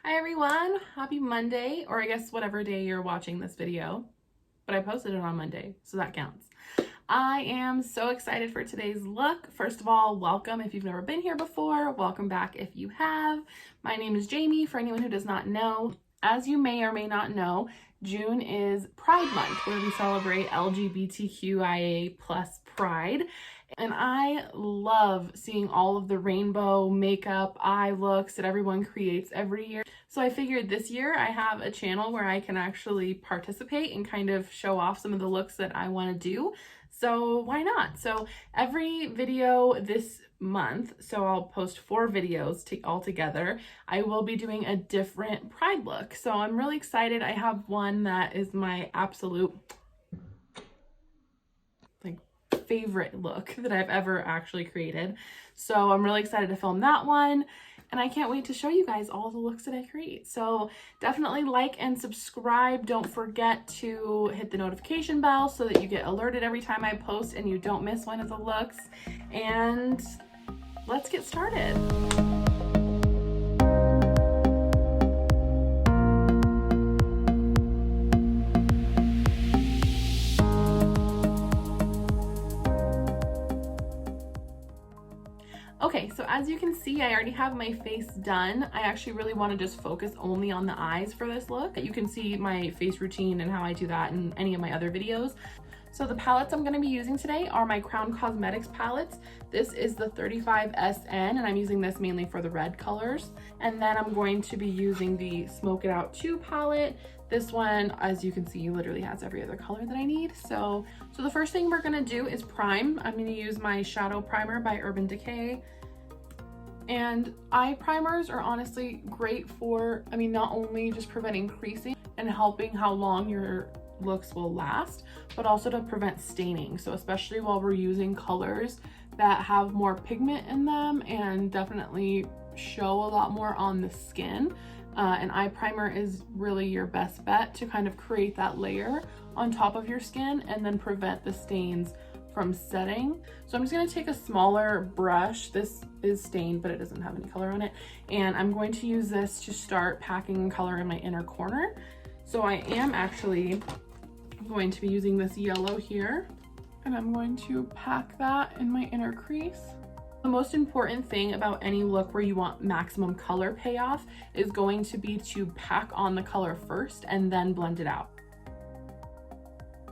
Hi everyone, happy Monday, or I guess whatever day you're watching this video, but I posted it on Monday, so that counts. I am so excited for today's look. First of all, welcome if you've never been here before. Welcome back if you have. My name is Jamie, for anyone who does not know. As you may or may not know, June is Pride Month, where we celebrate LGBTQIA+ pride. And I love seeing all of the rainbow makeup, eye looks that everyone creates every year. So I figured this year I have a channel where I can actually participate and kind of show off some of the looks that I want to do. So why not? So every video this month, so I'll post 4 videos all together, I will be doing a different pride look. So I'm really excited. I have one that is my absolute favorite look that I've ever actually created. So I'm really excited to film that one. And I can't wait to show you guys all the looks that I create. So definitely like and subscribe. Don't forget to hit the notification bell so that you get alerted every time I post and you don't miss one of the looks. And let's get started. Okay, so as you can see, I already have my face done. I actually really want to just focus only on the eyes for this look. You can see my face routine and how I do that in any of my other videos. So the palettes I'm going to be using today are my Crown Cosmetics palettes. This is the 35SN, and I'm using this mainly for the red colors. And then I'm going to be using the Smoke It Out 2 palette. This one, as you can see, literally has every other color that I need. So the first thing we're gonna do is prime. I'm gonna use my Shadow Primer by Urban Decay. And eye primers are honestly great for, not only just preventing creasing and helping how long your looks will last, but also to prevent staining. So especially while we're using colors that have more pigment in them and definitely show a lot more on the skin. An eye primer is really your best bet to kind of create that layer on top of your skin and then prevent the stains from setting. So I'm just going to take a smaller brush. This is stained, but it doesn't have any color on it. And I'm going to use this to start packing color in my inner corner. So I am actually going to be using this yellow here, and I'm going to pack that in my inner crease. The most important thing about any look where you want maximum color payoff is going to be to pack on the color first and then blend it out.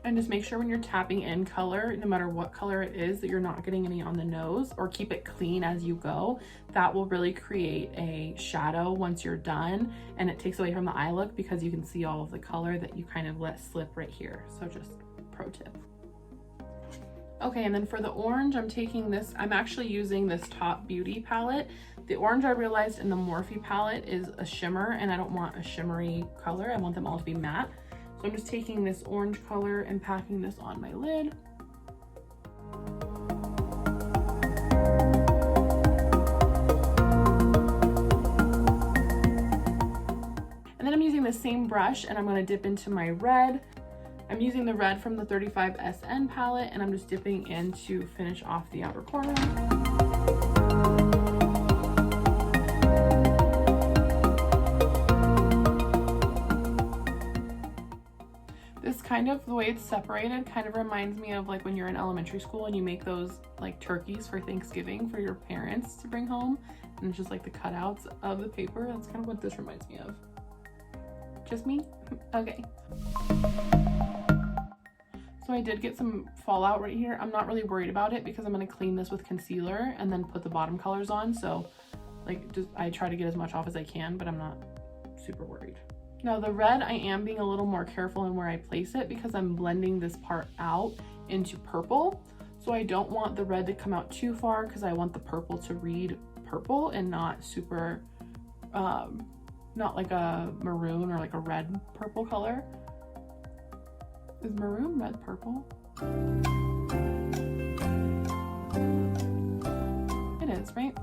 And just make sure when you're tapping in color, no matter what color it is, that you're not getting any on the nose, or keep it clean as you go. That will really create a shadow once you're done, and it takes away from the eye look because you can see all of the color that you kind of let slip right here. So just pro tip. Okay, and then for the orange, I'm actually using this Top Beauty palette. The orange I realized in the Morphe palette is a shimmer, and I don't want a shimmery color. I want them all to be matte. So I'm just taking this orange color and packing this on my lid. And then I'm using the same brush and I'm going to dip into my red. I'm using the red from the 35SN palette, and I'm just dipping in to finish off the outer corner. This kind of, the way it's separated, kind of reminds me of like when you're in elementary school and you make those like turkeys for Thanksgiving for your parents to bring home, and it's just like the cutouts of the paper. That's kind of what this reminds me of. Just me? Okay. So I did get some fallout right here. I'm not really worried about it because I'm going to clean this with concealer and then put the bottom colors on. So I try to get as much off as I can, but I'm not super worried. Now the red, I am being a little more careful in where I place it because I'm blending this part out into purple. So I don't want the red to come out too far because I want the purple to read purple and not super, not like a maroon or like a red purple color. Is maroon red purple? It is, right?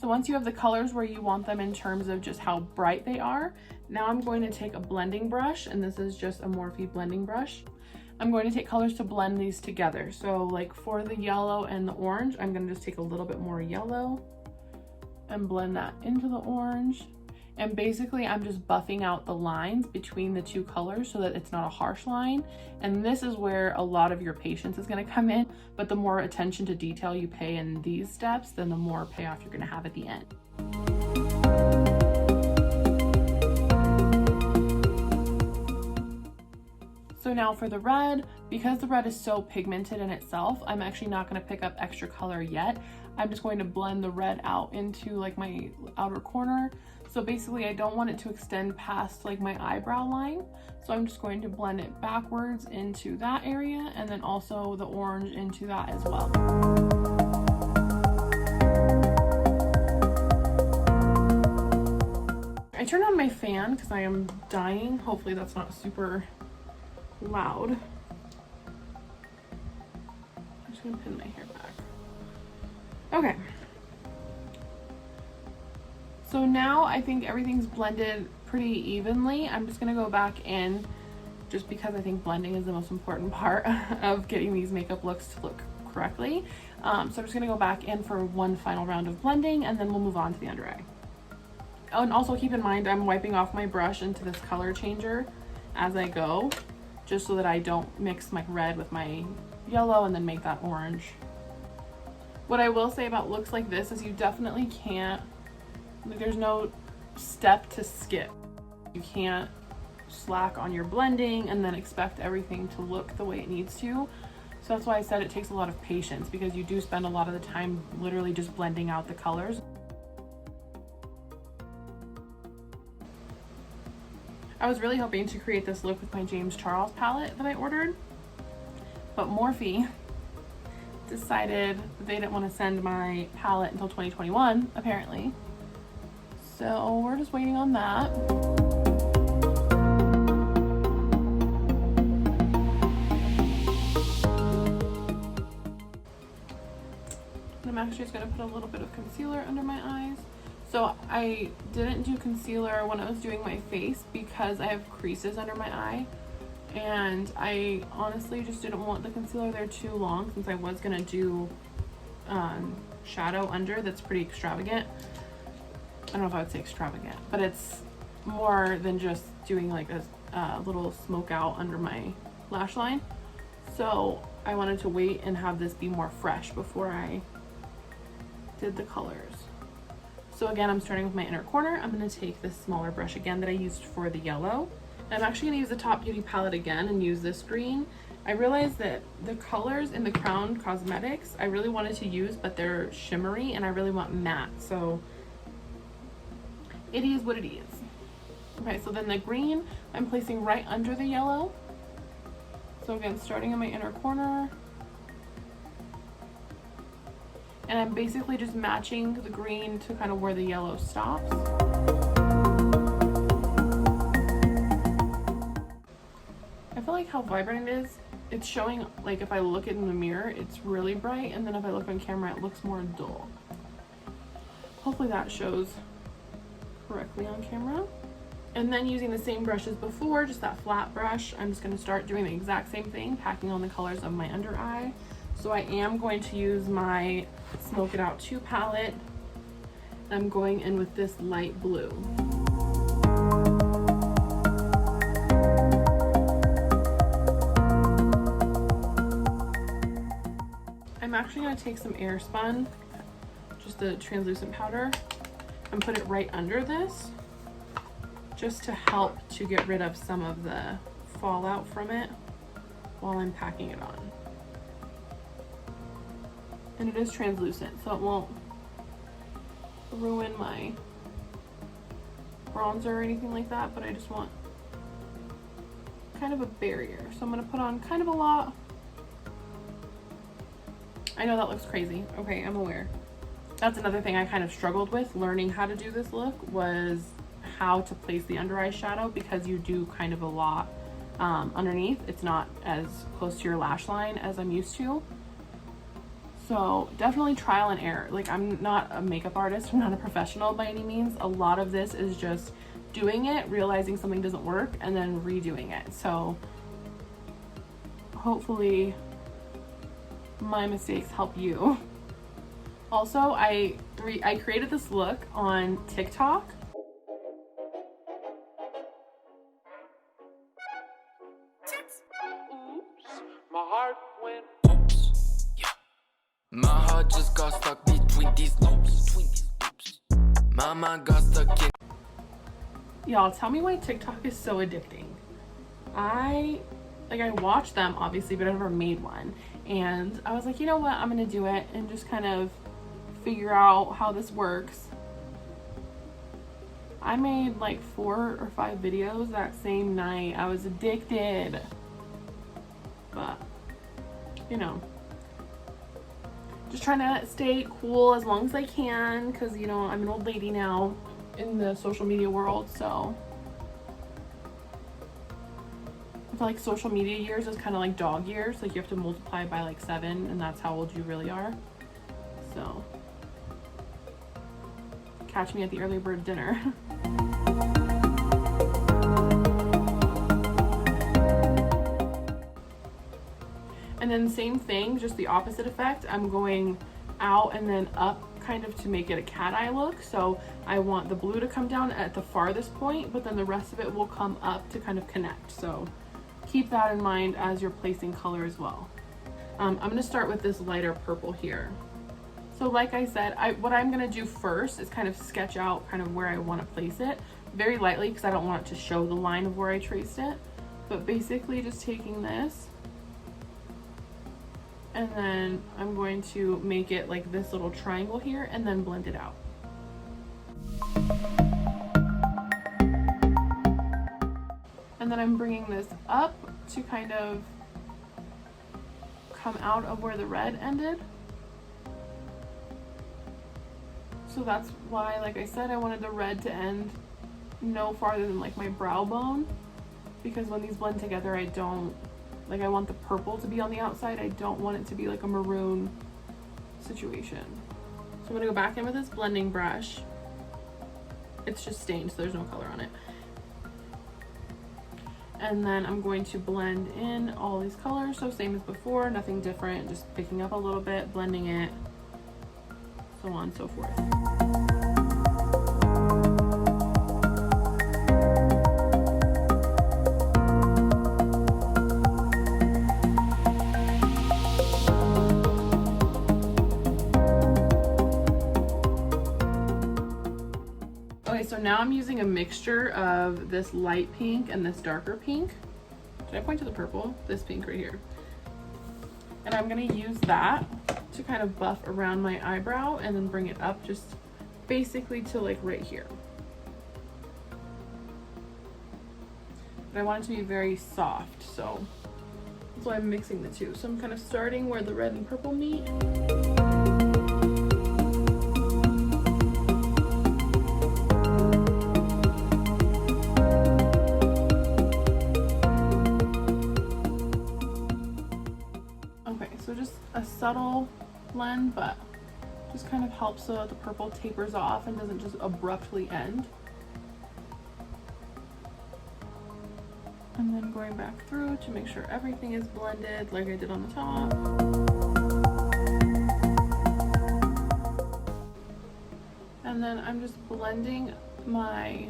So once you have the colors where you want them in terms of just how bright they are, now I'm going to take a blending brush, and this is just a Morphe blending brush. I'm going to take colors to blend these together. So like for the yellow and the orange, I'm gonna just take a little bit more yellow and blend that into the orange. And basically I'm just buffing out the lines between the two colors so that it's not a harsh line. And this is where a lot of your patience is gonna come in, but the more attention to detail you pay in these steps, then the more payoff you're gonna have at the end. So now for the red, because the red is so pigmented in itself, I'm actually not going to pick up extra color yet. I'm just going to blend the red out into like my outer corner. So basically I don't want it to extend past like my eyebrow line. So I'm just going to blend it backwards into that area, and then also the orange into that as well. I turned on my fan because I am dying. Hopefully that's not super loud. I'm just gonna pin my hair back. Okay. So now I think everything's blended pretty evenly. I'm just gonna go back in just because I think blending is the most important part of getting these makeup looks to look correctly. So I'm just gonna go back in for one final round of blending, and then we'll move on to the under eye. Oh, and also keep in mind I'm wiping off my brush into this color changer as I go, just so that I don't mix my red with my yellow and then make that orange. What I will say about looks like this is you definitely can't, like, there's no step to skip. You can't slack on your blending and then expect everything to look the way it needs to. So that's why I said it takes a lot of patience, because you do spend a lot of the time literally just blending out the colors. I was really hoping to create this look with my James Charles palette that I ordered, but Morphe decided they didn't want to send my palette until 2021, apparently. So we're just waiting on that. And I'm actually just going to put a little bit of concealer under my eyes. So I didn't do concealer when I was doing my face because I have creases under my eye, and I honestly just didn't want the concealer there too long, since I was gonna do shadow under that's pretty extravagant. I don't know if I would say extravagant, but it's more than just doing like a little smoke out under my lash line. So I wanted to wait and have this be more fresh before I did the colors. So again, I'm starting with my inner corner. I'm going to take this smaller brush again that I used for the yellow. I'm actually going to use the Top Beauty palette again and use this green. I realized that the colors in the Crown Cosmetics I really wanted to use, but they're shimmery and I really want matte. So it is what it is. Okay, so then the green I'm placing right under the yellow. So again, starting in my inner corner. And I'm basically just matching the green to kind of where the yellow stops. I feel like how vibrant it is, it's showing, like if I look in the mirror, it's really bright, and then if I look on camera, it looks more dull. Hopefully that shows correctly on camera. And then using the same brush as before, just that flat brush, I'm just gonna start doing the exact same thing, packing on the colors of my under eye. So I am going to use my Smoke It Out 2 palette. I'm going in with this light blue. I'm actually going to take some Airspun, just the translucent powder, and put it right under this, just to help to get rid of some of the fallout from it while I'm packing it on. And it is translucent, so it won't ruin my bronzer or anything like that, but I just want kind of a barrier. So I'm gonna put on kind of a lot. I know that looks crazy. Okay, I'm aware. That's another thing I kind of struggled with learning how to do this look, was how to place the under eye shadow, because you do kind of a lot underneath. It's not as close to your lash line as I'm used to. So definitely trial and error. Like, I'm not a makeup artist, I'm not a professional by any means. A lot of this is just doing it, realizing something doesn't work, and then redoing it. So hopefully my mistakes help you. Also, I created this look on TikTok. My heart went oops. Yeah. My heart just got stuck between these loops. My mind got stuck in. Y'all, tell me why TikTok is so addicting. I watch them obviously, but I never made one. And I was like, you know what? I'm gonna do it and just kind of figure out how this works. I made like 4 or 5 videos that same night. I was addicted. But, you know, just trying to stay cool as long as I can, because, you know, I'm an old lady now in the social media world, so I feel like social media years is kind of like dog years. Like, you have to multiply by like 7, and that's how old you really are. So catch me at the early bird dinner. And then same thing, just the opposite effect. I'm going out and then up kind of to make it a cat eye look. So I want the blue to come down at the farthest point, but then the rest of it will come up to kind of connect. So keep that in mind as you're placing color as well. I'm gonna start with this lighter purple here. So like I said, what I'm gonna do first is kind of sketch out kind of where I wanna place it very lightly, because I don't want it to show the line of where I traced it. But basically just taking this, and then I'm going to make it like this little triangle here and then blend it out. And then I'm bringing this up to kind of come out of where the red ended. So that's why, like I said, I wanted the red to end no farther than like my brow bone, because when these blend together, I want the purple to be on the outside. I don't want it to be like a maroon situation. So I'm gonna go back in with this blending brush. It's just stained, so there's no color on it. And then I'm going to blend in all these colors. So same as before, nothing different, just picking up a little bit, blending it, so on and so forth. So now I'm using a mixture of this light pink and this darker pink. Did I point to the purple? This pink right here. And I'm gonna use that to kind of buff around my eyebrow and then bring it up just basically to like right here. But I want it to be very soft, so that's why I'm mixing the two. So I'm kind of starting where the red and purple meet. A subtle blend, but just kind of helps so that the purple tapers off and doesn't just abruptly end. And then going back through to make sure everything is blended like I did on the top. And then I'm just blending my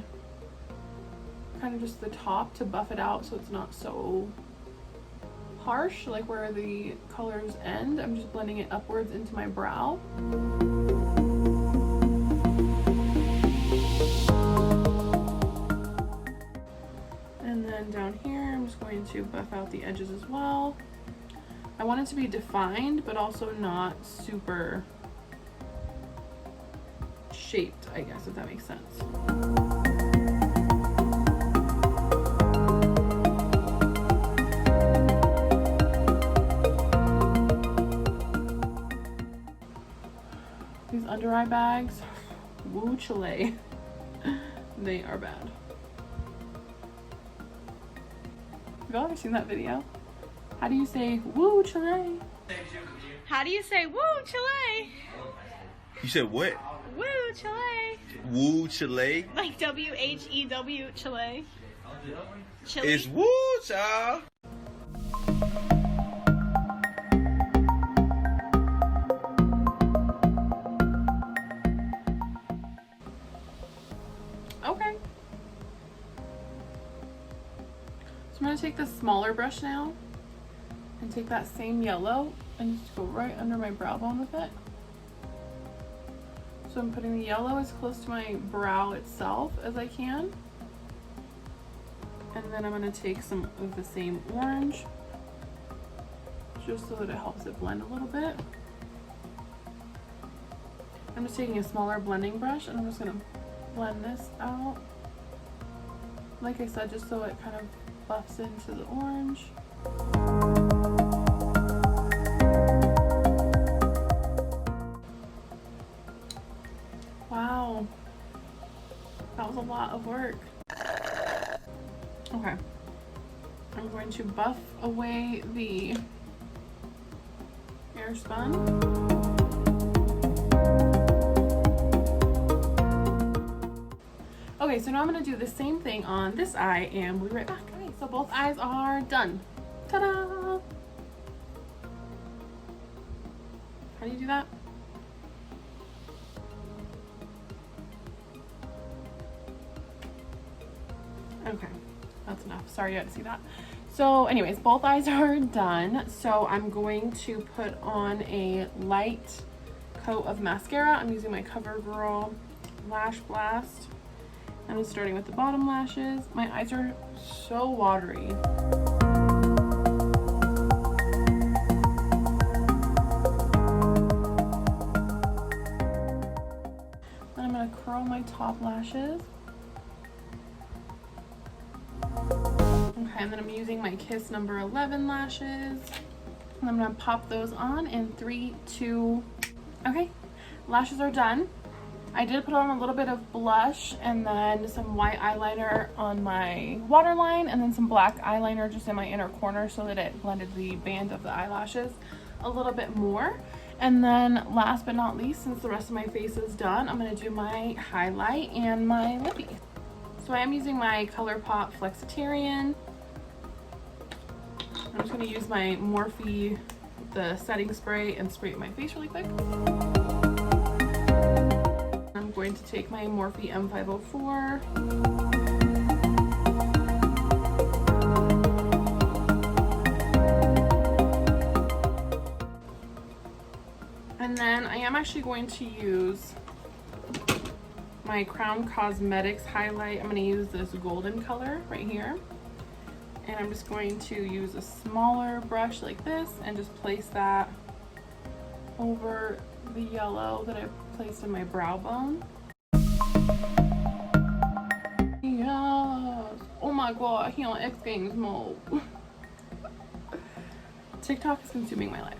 kind of just the top to buff it out so it's not so harsh, like where the colors end. I'm just blending it upwards into my brow. And then down here, I'm just going to buff out the edges as well. I want it to be defined, but also not super shaped, I guess, if that makes sense. These under eye bags, woo chile, they are bad. Have y'all ever seen that video? How do you say woo chile? How do you say woo chile? You said what? Woo chile. Woo chile? Like W-H-E-W chile. Chile. It's woo, child. I'm gonna take the smaller brush now and take that same yellow and just go right under my brow bone with it. So I'm putting the yellow as close to my brow itself as I can. And then I'm gonna take some of the same orange, just so that it helps it blend a little bit. I'm just taking a smaller blending brush and I'm just gonna blend this out. Like I said, just so it kind of buffs into the orange. Wow, that was a lot of work. Okay, I'm going to buff away the air spun. Okay, so now I'm gonna do the same thing on this eye and we'll be right back. Okay, so both eyes are done. Ta-da! How do you do that? Okay, that's enough. Sorry you had to see that. So anyways, both eyes are done. So I'm going to put on a light coat of mascara. I'm using my CoverGirl Lash Blast. I'm starting with the bottom lashes. My eyes are so watery. Then I'm gonna curl my top lashes. Okay, and then I'm using my Kiss number 11 lashes. And I'm gonna pop those on in 3, 2, okay, lashes are done. I did put on a little bit of blush and then some white eyeliner on my waterline and then some black eyeliner just in my inner corner so that it blended the band of the eyelashes a little bit more. And then last but not least, since the rest of my face is done, I'm going to do my highlight and my lippy. So I am using my ColourPop Flexitarian. I'm just going to use my Morphe, the setting spray, and spray it in my face really quick. I'm going to take my Morphe M504. And then I am actually going to use my Crown Cosmetics highlight. I'm going to use this golden color right here. And I'm just going to use a smaller brush like this and just place that over the yellow that I placed in my brow bone. Yes. Oh my god, he on X Games mode. TikTok is consuming my life.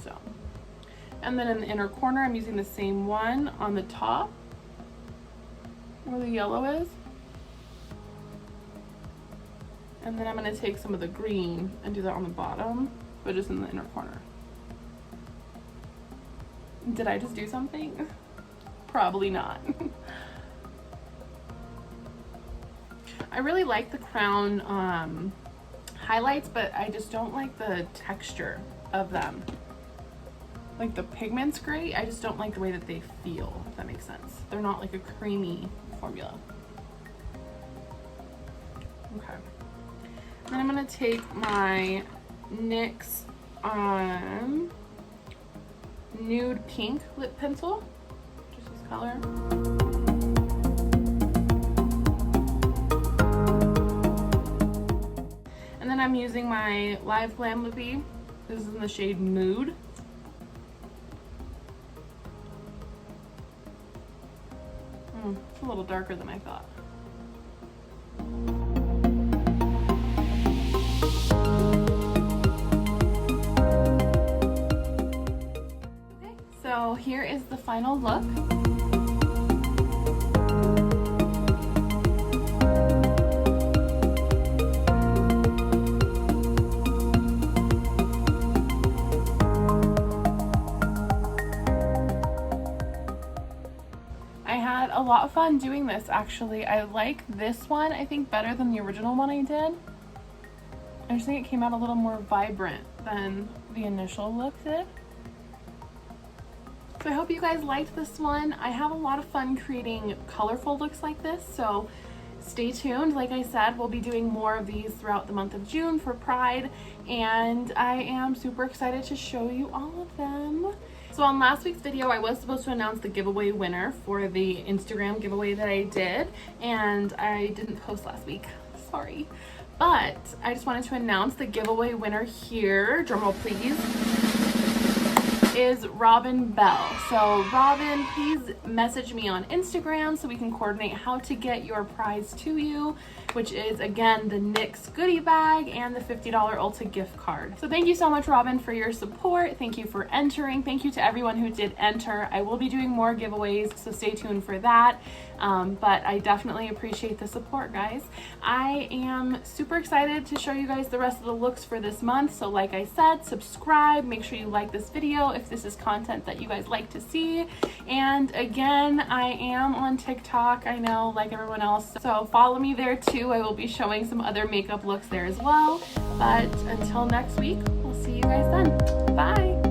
So, and then in the inner corner, I'm using the same one on the top where the yellow is. And then I'm going to take some of the green and do that on the bottom, but just in the inner corner. Did I just do something? Probably not. I really like the Crown highlights, but I just don't like the texture of them. Like the pigment's great, I just don't like the way that they feel, if that makes sense. they're not like a creamy formula. Okay. Then I'm gonna take my NYX nude pink lip pencil, just this color. And then I'm using my Live Glam Lippy. This is in the shade Mood. It's a little darker than I thought. Okay, so here is the final look. A lot of fun doing this, actually. I like this one, I think, better than the original one I did. I just think it came out a little more vibrant than the initial look did. So I hope you guys liked this one. I have a lot of fun creating colorful looks like this, so stay tuned. Like I said, we'll be doing more of these throughout the month of June for Pride, and I am super excited to show you all of them. So on last week's video, I was supposed to announce the giveaway winner for the Instagram giveaway that I did, and I didn't post last week. Sorry. But I just wanted to announce the giveaway winner here. Drumroll please. Is Robin Bell. So Robin, please message me on Instagram so we can coordinate how to get your prize to you, which is again the NYX goodie bag and the $50 Ulta gift card. So thank you so much, Robin, for your support. Thank you for entering. Thank you to everyone who did enter. I will be doing more giveaways, so stay tuned for that. But I definitely appreciate the support, guys. I am super excited to show you guys the rest of the looks for this month. So like I said, subscribe, make sure you like this video if this is content that you guys like to see. And again, I am on TikTok, I know, like everyone else. So follow me there too. I will be showing some other makeup looks there as well. But until next week, we'll see you guys then. Bye.